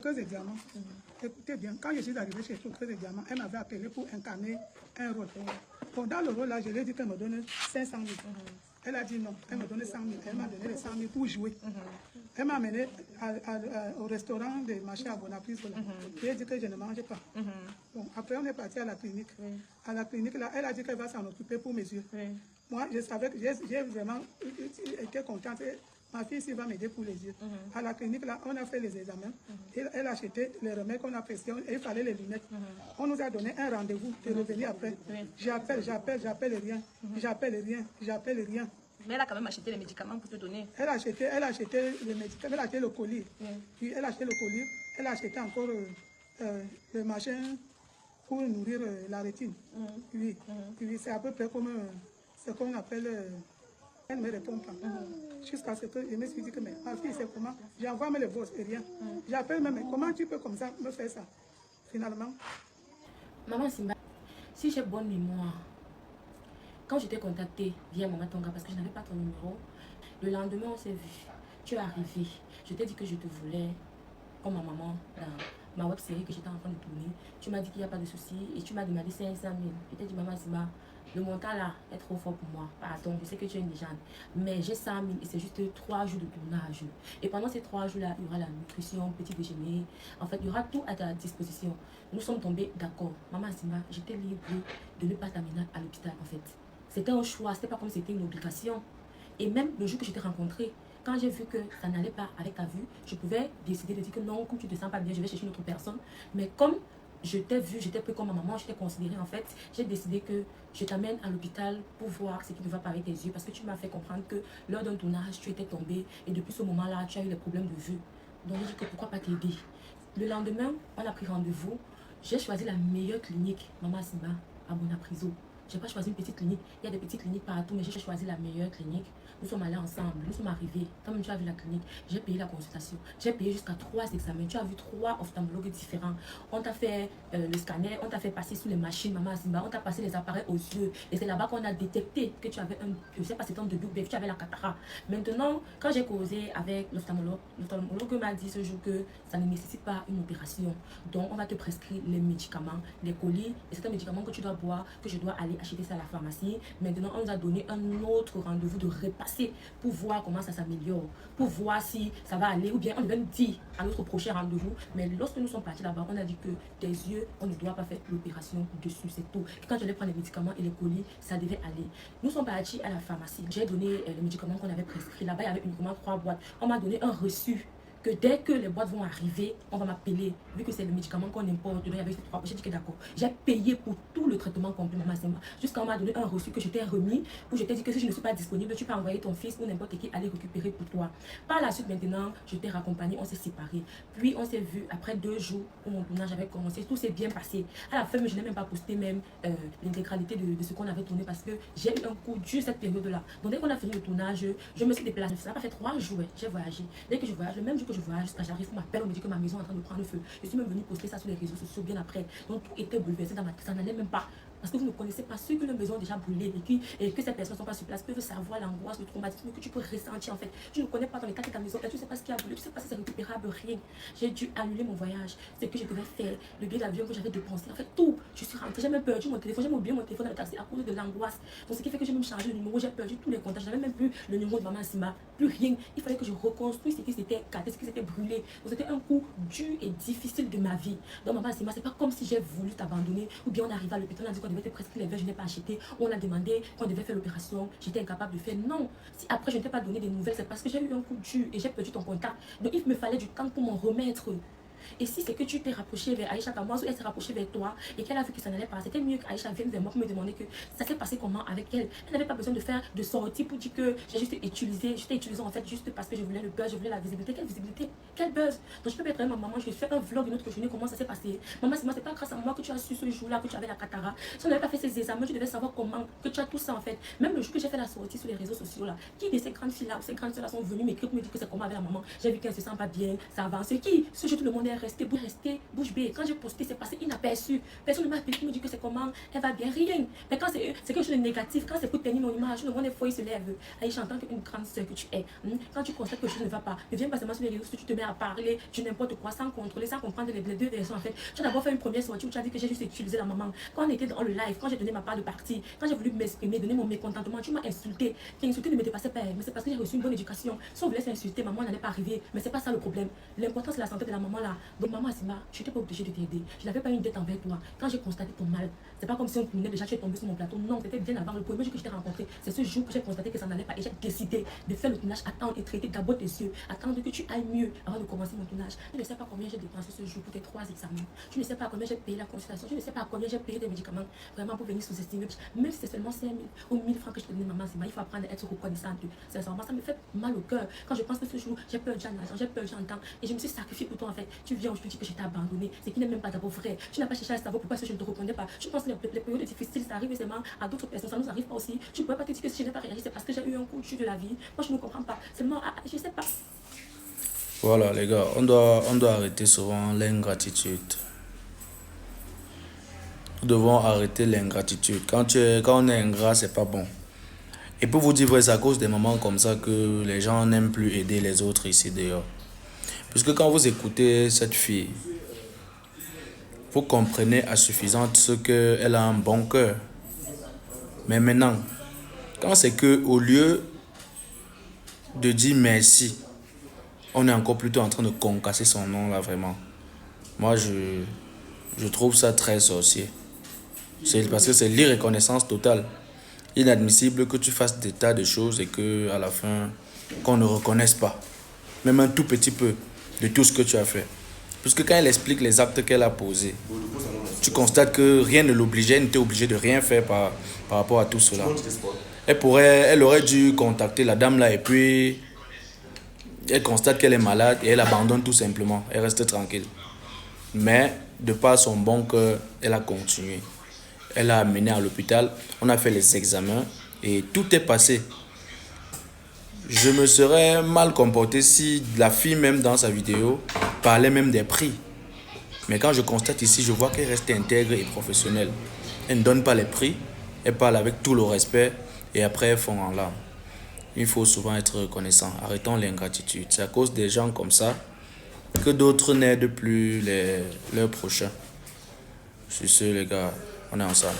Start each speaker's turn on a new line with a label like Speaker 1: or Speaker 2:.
Speaker 1: Creuse et Diamant. Écoutez bien, quand je suis arrivée chez Creuse et Diamant, elle m'avait appelé pour incarner un rôle. Bon, dans le rôle là, je lui ai dit qu'elle me donne 500 000. Elle a dit non, elle me donnait 100 000. Elle m'a donné les 100 000 pour jouer. Elle m'a amené au restaurant des marchés à Bonaprise. Je lui ai dit que je ne mangeais pas. Bon, après, on est parti à la clinique. À la clinique, là, elle a dit qu'elle va s'en occuper pour mes yeux. Moi, je savais que j'ai vraiment été contente. Ma fille ici va m'aider pour les yeux. À la clinique, là, on a fait les examens. Elle a acheté les remèdes qu'on a prestés. Il fallait les lunettes. On nous a donné un rendez-vous de revenir après. J'appelle rien. J'appelle rien.
Speaker 2: Mais elle a quand même acheté les médicaments pour te donner.
Speaker 1: Elle a acheté les médicaments, elle a acheté le colis. Puis elle a acheté le colis. Elle a acheté encore le machin pour nourrir la rétine. Oui, c'est à peu près comme ce qu'on appelle... Elle ne me répond pas. Jusqu'à ce que je me suis dit que mais, ma fille, c'est comment? J'envoie les bosses et rien. J'appelle même, mais comment tu peux comme ça me faire ça? Finalement.
Speaker 3: Maman Simba, si j'ai bonne mémoire, quand je t'ai contacté via Maman Tonga, parce que je n'avais pas ton numéro, le lendemain on s'est vu. Tu es arrivé. Je t'ai dit que je te voulais comme ma maman dans ma web série que j'étais en train de tourner. Tu m'as dit qu'il n'y a pas de souci et tu m'as demandé 500 000. Je t'ai dit, Maman Simba, le montant là est trop fort pour moi. Pardon, je sais que tu es une légende. Mais j'ai 100 000 et c'est juste 3 jours de tournage. Et pendant ces 3 jours-là, il y aura la nutrition, petit déjeuner. En fait, il y aura tout à ta disposition. Nous sommes tombés d'accord. Maman Simba, j'étais libre de ne pas t'amener à l'hôpital en fait. C'était un choix, c'était pas comme si c'était une obligation. Et même le jour que je t'ai rencontré, quand j'ai vu que ça n'allait pas avec ta vue, je pouvais décider de dire que non, comme tu te sens pas bien, je vais chercher une autre personne. Mais comme je t'ai vu, j'étais pris comme ma maman, je t'ai considéré en fait, j'ai décidé que je t'amène à l'hôpital pour voir ce qui ne va pas avec tes yeux. Parce que tu m'as fait comprendre que lors d'un tournage, tu étais tombée et depuis ce moment-là, tu as eu des problèmes de vue. Donc j'ai dit que pourquoi pas t'aider. Le lendemain, on a pris rendez-vous. J'ai choisi la meilleure clinique, Maman Simba, à Bonapriso. Je n'ai pas choisi une petite clinique. Il y a des petites cliniques partout, mais j'ai choisi la meilleure clinique. Nous sommes allés ensemble, nous sommes arrivés. Comme tu as vu la clinique, j'ai payé la consultation. J'ai payé jusqu'à 3 examens. Tu as vu 3 ophtalmologues différents. On t'a fait le scanner, on t'a fait passer sous les machines, Maman Simba. On t'a passé les appareils aux yeux. Et c'est là-bas qu'on a détecté que tu avais je ne sais pas, c'était un début, tu avais la cataracte. Maintenant, quand j'ai causé avec l'ophtalmologue m'a dit ce jour que ça ne nécessite pas une opération. Donc, on va te prescrire les médicaments, les colis. Et c'est un médicament que tu dois boire, que je dois aller acheter ça à la pharmacie. Maintenant, on nous a donné un autre rendez-vous de repasser pour voir comment ça s'améliore, pour voir si ça va aller, ou bien on devait nous dire à notre prochain rendez-vous. Mais lorsque nous sommes partis là-bas, on a dit que tes yeux, on ne doit pas faire l'opération dessus, c'est tout. Et quand je allais prendre les médicaments et les colis, ça devait aller. Nous sommes partis à la pharmacie. J'ai donné les médicaments qu'on avait prescrits. Là-bas, il y avait uniquement 3 boîtes. On m'a donné un reçu que dès que les boîtes vont arriver, on va m'appeler. Vu que c'est le médicament qu'on importe, il y avait ces 3 boîtes. J'ai dit que d'accord. J'ai payé pour tout le traitement complet, Maman Simba. Jusqu'à on m'a donné un reçu que je t'ai remis, où je t'ai dit que si je ne suis pas disponible, tu peux envoyer ton fils ou n'importe qui aller récupérer pour toi. Par la suite, maintenant, je t'ai raccompagné, on s'est séparés. Puis on s'est vu après 2 jours où mon tournage avait commencé. Tout s'est bien passé. À la fin, je n'ai même pas posté même l'intégralité de ce qu'on avait tourné parce que j'ai eu un coup dur cette période-là. Donc dès qu'on a fini le tournage, je me suis déplacée. Ça n'a pas fait 3 jours, j'ai voyagé. Dès que je voyage, le même jour que je voyage, jusqu'à j'arrive, on m'appelle, on me dit que ma maison est en train de prendre feu. Je suis même venue poster ça sur les réseaux sociaux bien après. Donc tout était bouleversé dans ma tête, ça n'allait même pas. Parce que vous ne connaissez pas ceux que leur maison a déjà brûlé et que ces personnes ne sont pas sur place, peuvent savoir l'angoisse, le traumatisme que tu peux ressentir en fait. Tu ne connais pas ton état de ta maison et tu ne sais pas ce qui a brûlé, tu ne sais pas si c'est récupérable, rien. J'ai dû annuler mon voyage, ce que je devais faire, le billet d'avion que j'avais dépensé, en fait tout. Je suis rentrée, j'ai même perdu mon téléphone, j'ai oublié mon téléphone dans le taxi à cause de l'angoisse. Donc ce qui fait que j'ai même changé le numéro, j'ai perdu tous les contacts, j'avais même plus le numéro de Maman Simba, plus rien. Il fallait que je reconstruise ce qui s'était cassé, ce qui s'était brûlé. Donc c'était un coup dur et difficile de ma vie. Donc Maman Simba, c'est pas comme si j'ai voulu t'abandonner ou bien on arrive à l'hôpital, on a dit qu'on devait te prescrire les verres, je n'ai pas acheté, on a demandé qu'on devait faire l'opération, j'étais incapable de faire. Non, si après je ne t'ai pas donné des nouvelles, c'est parce que j'ai eu un coup dur et j'ai perdu ton contact. Donc il me fallait du temps pour m'en remettre. Et si c'est que tu t'es rapproché vers Aïcha Kamois ou elle s'est rapprochée vers toi et qu'elle a vu que ça n'allait pas, c'était mieux qu'Aïcha vienne vers moi pour me demander que ça s'est passé comment avec elle. Elle n'avait pas besoin de faire de sortie pour dire que j'ai juste utilisé, j'étais utilisée en fait juste parce que je voulais le buzz, je voulais la visibilité. Quelle visibilité? Quel buzz? Donc je peux être ma maman, je vais faire un vlog une autre journée, comment ça s'est passé. Maman, c'est pas grâce à moi que tu as su ce jour-là que tu avais la cataracte. Si on n'avait pas fait ces examens, tu devais savoir comment, que tu as tout ça en fait. Même le jour que j'ai fait la sortie sur les réseaux sociaux là, qui de ces grandes filles là ou ces grandes filles là sont venues m'écrire pour me dire que c'est comment avec la maman. J'ai vu qu'elle se sent pas bien, ça avance. Qui? Ce jour tout le monde est est restée bouche bée. Quand j'ai posté, c'est passé inaperçu. Personne ne m'a appelé, qui me dit que c'est comment, elle va bien, rien. Mais quand c'est quelque chose de négatif, quand c'est pour tenir mon image, le monde des fois il se lève. Aïe, j'entends qu'une grande sœur que tu es. Quand tu constates que quelque chose ne va pas, ne viens pas seulement sur les réseaux sociaux, tu te mets à parler de n'importe quoi sans contrôler, sans comprendre les deux versions en fait. Tu as d'abord fait une première sortie où tu as dit que j'ai juste utilisé la maman. Quand on était dans le live, quand j'ai donné ma part de partie, quand j'ai voulu m'exprimer, donner mon mécontentement, tu m'as insulté. L'insulté ne me dépassait pas, mais c'est parce que j'ai reçu une bonne éducation. Si on voulait s'insulter, maman n'allait pas arriver. Mais c'est pas ça le problème. L'important c'est la santé de la maman là. Donc maman Asima, je n'étais pas obligée de t'aider. Je n'avais pas une dette envers toi. Quand j'ai constaté ton mal, c'est pas comme si on criminait déjà tu es tombé sur mon plateau. Non, c'était bien avant le premier jour que je t'ai rencontré. C'est ce jour que j'ai constaté que ça n'allait pas et j'ai décidé de faire le tournage, attendre et traiter d'abord tes yeux, attendre que tu ailles mieux avant de commencer mon tournage. Tu ne sais pas combien j'ai dépensé ce jour pour tes 3 examens. Tu ne sais pas combien j'ai payé la consultation. Tu ne sais pas combien j'ai payé des médicaments vraiment pour venir sous-estimer. Même si c'est seulement 5 000 ou 1 000 francs que je te donne, maman, il faut apprendre à être reconnaissante. Sincèrement, ça me fait mal au cœur. Quand je pense que ce jour, j'ai perdu en argent, j'ai perdu en temps et je me suis sacrifiée pour toi en fait. Tu viens aujourd'hui que je t'ai abandonné. C'est qui n'est même pas d'abord vrai. Tu n'as pas cherché à savoir pourquoi je ne te reconnais pas. Tu penses que les périodes difficiles, ça arrive seulement à d'autres personnes. Ça nous arrive pas aussi. Tu ne pourrais pas te dire que si je n'ai pas réagi, c'est parce que j'ai eu un coup de chute de la vie. Moi, je ne comprends pas. Seulement, je sais pas.
Speaker 4: Voilà les gars, on doit arrêter souvent l'ingratitude. Nous devons arrêter l'ingratitude. Quand on est ingrat, c'est pas bon. Et pour vous dire vrai, c'est à cause des moments comme ça que les gens n'aiment plus aider les autres ici dehors. Puisque quand vous écoutez cette fille, vous comprenez à suffisante ce qu'elle a un bon cœur. Mais maintenant, quand c'est que au lieu de dire merci, on est encore plutôt en train de concasser son nom là vraiment. Moi je trouve ça très sorcier. C'est parce que c'est l'irreconnaissance totale. Inadmissible que tu fasses des tas de choses et que à la fin qu'on ne reconnaisse pas, même un tout petit peu de tout ce que tu as fait. Puisque quand elle explique les actes qu'elle a posés, tu constates que rien ne l'obligeait, elle n'était obligée de rien faire par rapport à tout cela. Elle aurait dû contacter la dame là et puis elle constate qu'elle est malade et elle abandonne tout simplement. Elle reste tranquille. Mais de par son bon cœur, elle a continué. Elle a amené à l'hôpital, on a fait les examens et tout est passé. Je me serais mal comporté si la fille même dans sa vidéo parlait même des prix. Mais quand je constate ici, je vois qu'elle reste intègre et professionnelle. Elle ne donne pas les prix, elle parle avec tout le respect et après elle fond en larmes. Il faut souvent être reconnaissant. Arrêtons l'ingratitude. C'est à cause des gens comme ça que d'autres n'aident plus leurs prochains. Sur ce les gars, on est ensemble.